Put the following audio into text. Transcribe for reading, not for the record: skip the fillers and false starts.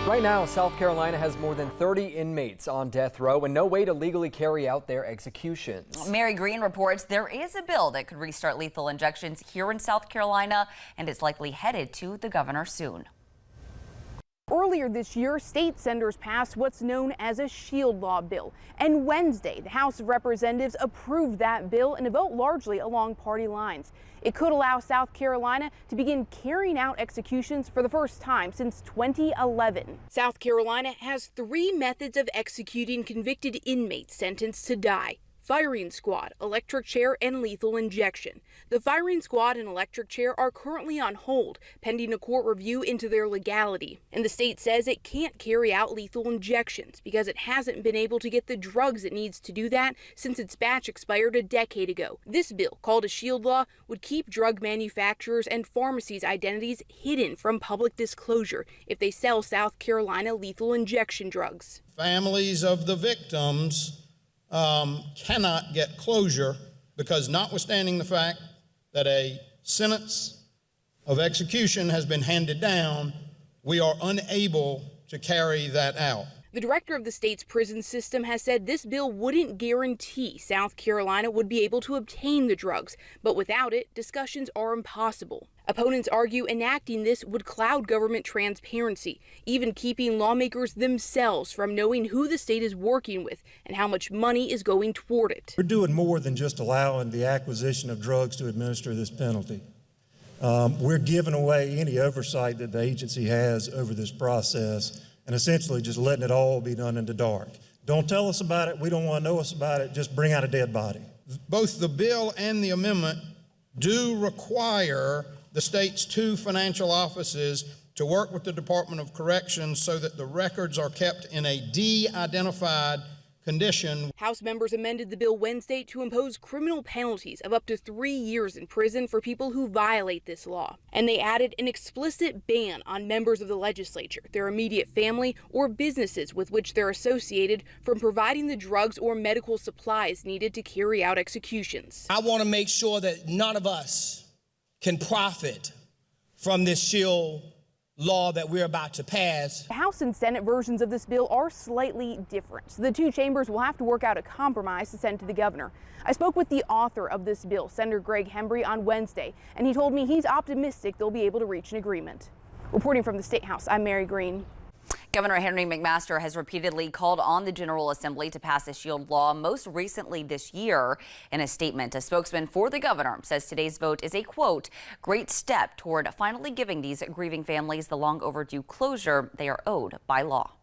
Right now, South Carolina has more than 30 inmates on death row and no way to legally carry out their executions. Mary Green reports there is a bill that could restart lethal injections here in South Carolina, and it's likely headed to the governor soon. Earlier this year, state senators passed what's known as a SHIELD law bill. And Wednesday, the House of Representatives approved that bill in a vote largely along party lines. It could allow South Carolina to begin carrying out executions for the first time since 2011. South Carolina has 3 methods of executing convicted inmates sentenced to die: firing squad, electric chair, and lethal injection. The firing squad and electric chair are currently on hold, pending a court review into their legality. And the state says it can't carry out lethal injections because it hasn't been able to get the drugs it needs to do that since its batch expired a decade ago. This bill, called a SHIELD law, would keep drug manufacturers and pharmacies' identities hidden from public disclosure if they sell South Carolina lethal injection drugs. Families of the victims cannot get closure because, notwithstanding the fact that a sentence of execution has been handed down, we are unable to carry that out. The director of the state's prison system has said this bill wouldn't guarantee South Carolina would be able to obtain the drugs, but without it, discussions are impossible. Opponents argue enacting this would cloud government transparency, even keeping lawmakers themselves from knowing who the state is working with and how much money is going toward it. We're doing more than just allowing the acquisition of drugs to administer this penalty. We're giving away any oversight that the agency has over this process and essentially just letting it all be done in the dark. Don't tell us about it. We don't want to know us about it. Just bring out a dead body. Both the bill and the amendment do require the state's 2 financial offices to work with the Department of Corrections so that the records are kept in a de-identified condition. House members amended the bill Wednesday to impose criminal penalties of up to 3 years in prison for people who violate this law. And they added an explicit ban on members of the legislature, their immediate family, or businesses with which they're associated from providing the drugs or medical supplies needed to carry out executions. I want to make sure that none of us can profit from this SHIELD law that we're about to pass. The House and Senate versions of this bill are slightly different, so the 2 chambers will have to work out a compromise to send to the governor. I spoke with the author of this bill, Senator Greg Hembry, on Wednesday, and he told me he's optimistic they'll be able to reach an agreement. Reporting from the State House, I'm Mary Green. Governor Henry McMaster has repeatedly called on the General Assembly to pass a SHIELD law, most recently this year. In a statement, a spokesman for the governor says today's vote is a, quote, great step toward finally giving these grieving families the long overdue closure they are owed by law.